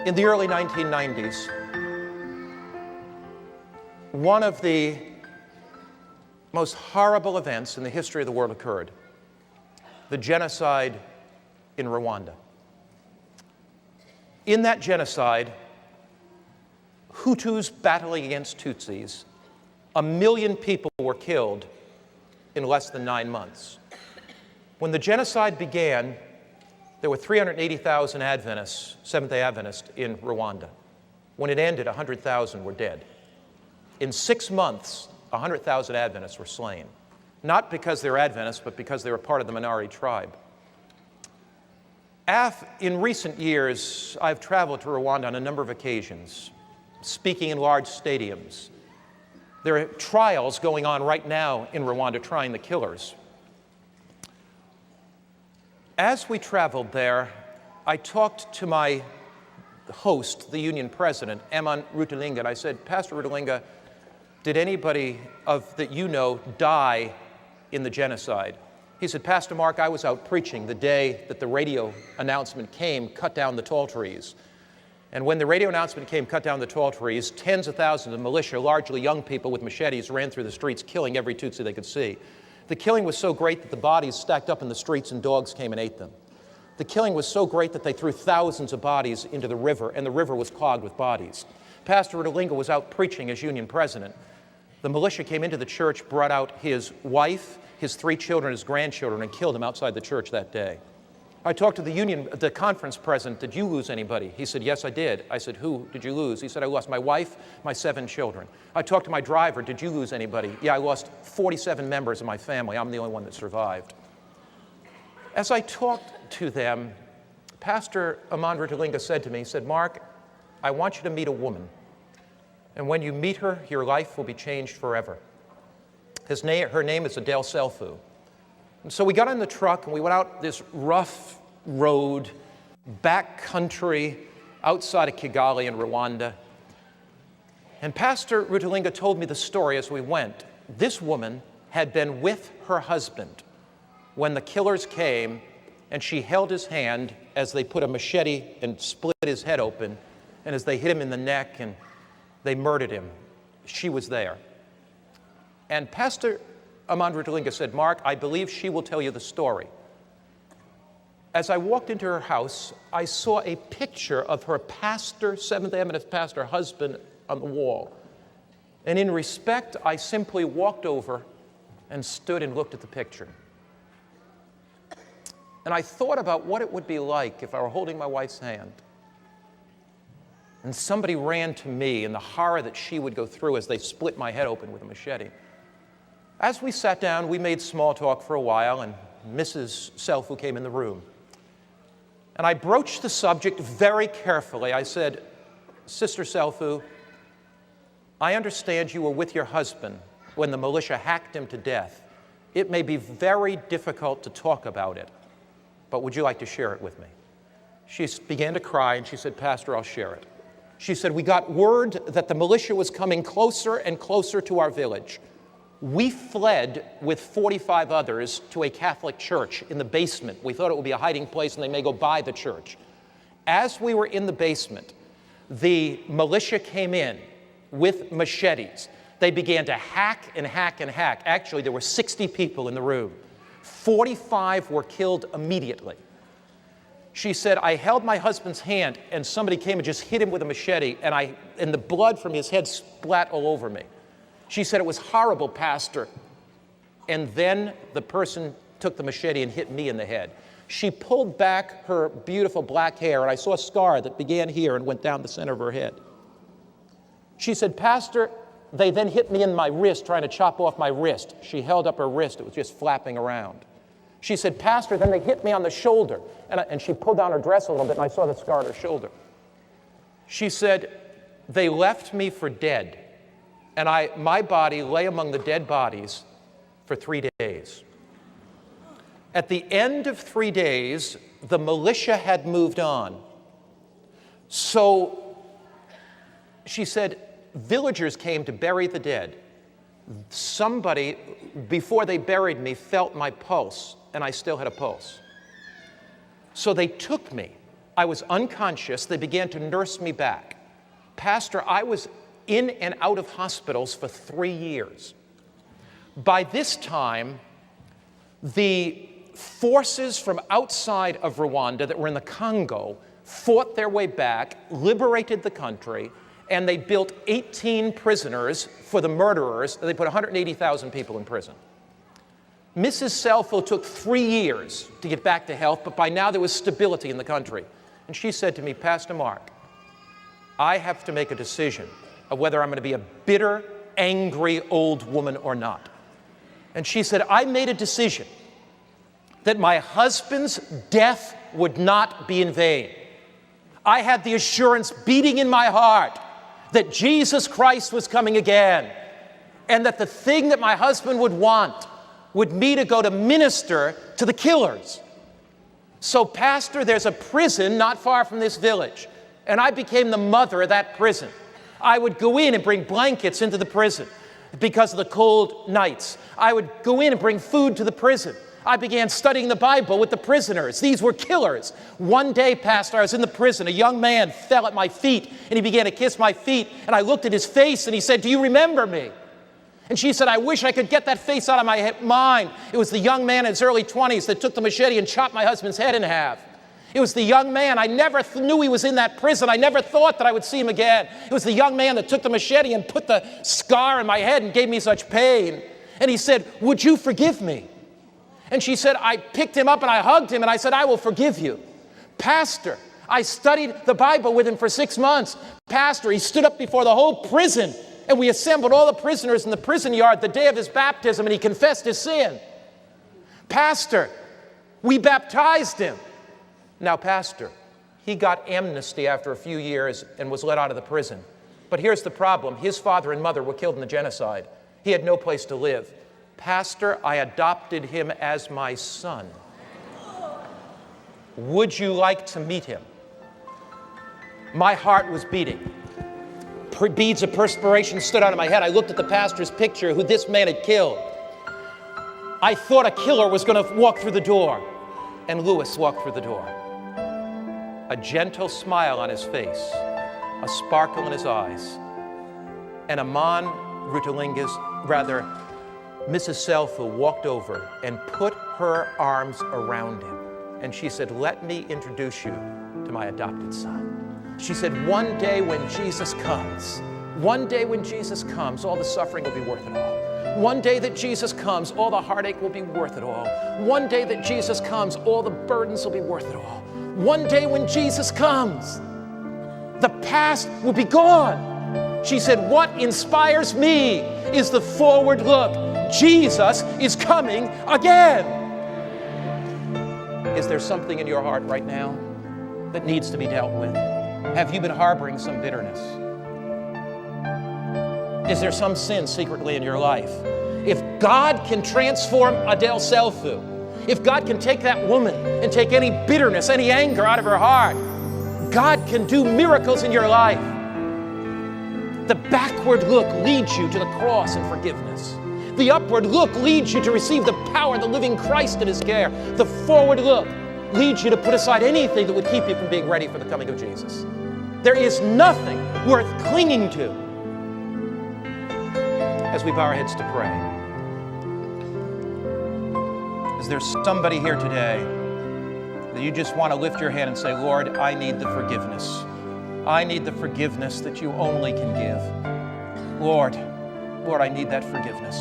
In the early 1990s, one of the most horrible events in the history of the world occurred: the genocide in Rwanda. In that genocide, Hutus battling against Tutsis, 1 million people were killed in less than 9 months. When the genocide began, there were 380,000 Adventists, Seventh-day Adventists, in Rwanda. When it ended, 100,000 were dead. In 6 months, 100,000 Adventists were slain, not because they were Adventists, but because they were part of the minority tribe. In recent years, I've traveled to Rwanda on a number of occasions, speaking in large stadiums. There are trials going on right now in Rwanda trying the killers. As we traveled there, I talked to my host, the union president, Eman Rutalinga, and I said, "Pastor Rutalinga, did anybody that you know die in the genocide?" He said, "Pastor Mark, I was out preaching the day that the radio announcement came, cut down the tall trees. And when the radio announcement came, cut down the tall trees, tens of thousands of militia, largely young people with machetes, ran through the streets, killing every Tutsi they could see. The killing was so great that the bodies stacked up in the streets and dogs came and ate them. The killing was so great that they threw thousands of bodies into the river, and the river was clogged with bodies. Pastor Rutalinga was out preaching as union president. The militia came into the church, brought out his wife, his 3 children, his grandchildren, and killed them outside the church that day. I talked to the conference president. "Did you lose anybody?" He said, "Yes, I did." I said, "Who did you lose?" He said, "I lost my wife, my 7 children." I talked to my driver. "Did you lose anybody?" "Yeah, I lost 47 members of my family. I'm the only one that survived." As I talked to them, Pastor Eman Rutalinga said to me, he said, "Mark, I want you to meet a woman. And when you meet her, your life will be changed forever. Her name is Adele Selfu." And so we got in the truck and we went out this rough road, back country, outside of Kigali in Rwanda. And Pastor Rutalinga told me the story as we went. This woman had been with her husband when the killers came, and she held his hand as they put a machete and split his head open, and as they hit him in the neck and they murdered him. She was there. And Pastor Eman Rutalinga said, "Mark, I believe she will tell you the story." As I walked into her house, I saw a picture of her pastor, Seventh-day Adventist pastor husband, on the wall. And in respect, I simply walked over and stood and looked at the picture. And I thought about what it would be like if I were holding my wife's hand and somebody ran to me, and the horror that she would go through as they split my head open with a machete. As we sat down, we made small talk for a while, and Mrs. Selfu came in the room. And I broached the subject very carefully. I said, "Sister Selfu, I understand you were with your husband when the militia hacked him to death. It may be very difficult to talk about it, but would you like to share it with me?" She began to cry, and she said, "Pastor, I'll share it." She said, "We got word that the militia was coming closer and closer to our village. We fled with 45 others to a Catholic church in the basement. We thought it would be a hiding place and they may go by the church. As we were in the basement, the militia came in with machetes. They began to hack and hack and hack. Actually, there were 60 people in the room. 45 were killed immediately. She said, I held my husband's hand and somebody came and just hit him with a machete, and the blood from his head splat all over me. She said, it was horrible, Pastor. And then the person took the machete and hit me in the head. She pulled back her beautiful black hair, and I saw a scar that began here and went down the center of her head. She said, Pastor, they then hit me in my wrist, trying to chop off my wrist. She held up her wrist. It was just flapping around. She said, Pastor, then they hit me on the shoulder. And she pulled down her dress a little bit, and I saw the scar on her shoulder. She said, they left me for dead. And my body lay among the dead bodies for 3 days. At the end of 3 days, the militia had moved on. So she said, villagers came to bury the dead. Somebody, before they buried me, felt my pulse, and I still had a pulse. So they took me. I was unconscious. They began to nurse me back. Pastor, I was in and out of hospitals for 3 years. By this time, the forces from outside of Rwanda that were in the Congo fought their way back, liberated the country, and they built 18 prisoners for the murderers. They put 180,000 people in prison. Mrs. Selfo took 3 years to get back to health, but by now there was stability in the country. And she said to me, Pastor Mark, I have to make a decision of whether I'm going to be a bitter, angry old woman or not. And she said, I made a decision that my husband's death would not be in vain. I had the assurance beating in my heart that Jesus Christ was coming again, and that the thing that my husband would want would me to go to minister to the killers. So, Pastor, there's a prison not far from this village, and I became the mother of that prison. I would go in and bring blankets into the prison because of the cold nights. I would go in and bring food to the prison. I began studying the Bible with the prisoners. These were killers. One day, Pastor, I was in the prison. A young man fell at my feet, and he began to kiss my feet. And I looked at his face, and he said, do you remember me? And she said, I wish I could get that face out of my mind. It was the young man in his early 20s that took the machete and chopped my husband's head in half. It was the young man. I never knew he was in that prison. I never thought that I would see him again. It was the young man that took the machete and put the scar in my head and gave me such pain. And he said, would you forgive me? And she said, I picked him up and I hugged him and I said, I will forgive you. Pastor, I studied the Bible with him for 6 months. Pastor, he stood up before the whole prison, and we assembled all the prisoners in the prison yard the day of his baptism, and he confessed his sin. Pastor, we baptized him. Now, Pastor, he got amnesty after a few years and was let out of the prison. But here's the problem. His father and mother were killed in the genocide. He had no place to live. Pastor, I adopted him as my son. Would you like to meet him? My heart was beating. Beads of perspiration stood out of my head. I looked at the pastor's picture, who this man had killed. I thought a killer was going to walk through the door. And Louis walked through the door. A gentle smile on his face, a sparkle in his eyes. And Mrs. Selfo walked over and put her arms around him. And she said, let me introduce you to my adopted son. She said, one day when Jesus comes, all the suffering will be worth it all. One day that Jesus comes, all the heartache will be worth it all. One day that Jesus comes, all the burdens will be worth it all. One day when Jesus comes, the past will be gone. She said, what inspires me is the forward look. Jesus is coming again. Is there something in your heart right now that needs to be dealt with? Have you been harboring some bitterness? Is there some sin secretly in your life? If God can transform Adele Selfu, if God can take that woman and take any bitterness, any anger out of her heart, God can do miracles in your life. The backward look leads you to the cross and forgiveness. The upward look leads you to receive the power of the living Christ in his care. The forward look leads you to put aside anything that would keep you from being ready for the coming of Jesus. There is nothing worth clinging to. As we bow our heads to pray, is there somebody here today that you just want to lift your hand and say, Lord, I need the forgiveness. I need the forgiveness that you only can give. Lord, I need that forgiveness.